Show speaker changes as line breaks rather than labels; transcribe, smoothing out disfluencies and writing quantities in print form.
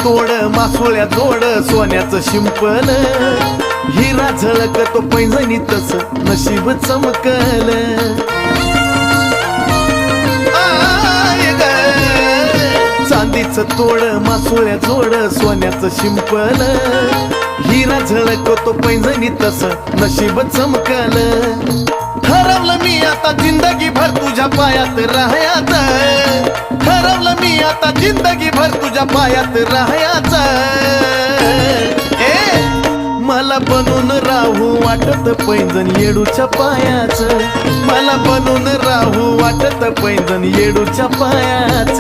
तोड मासोळ्या जोड सोन्याचं शिंपल हिरा झळकतो पैंजणी तस नशीब चमकल चांदीचं तोड मासोळ्या जोड सोन्याचं शिंपल हिरा झळकतो पैंजणी तस नशीब चमकल ठरवलं मी आता जिंदगी भर तुझ्या पायात राहायचं ठरवलं मी आता जिंदगी भर तुझ्या पायात राहायचं मला बनून राहू वाटत पैंजण येडूच्या पायाच मला बनून राहू वाटत पैंजण येडूच्या पायाच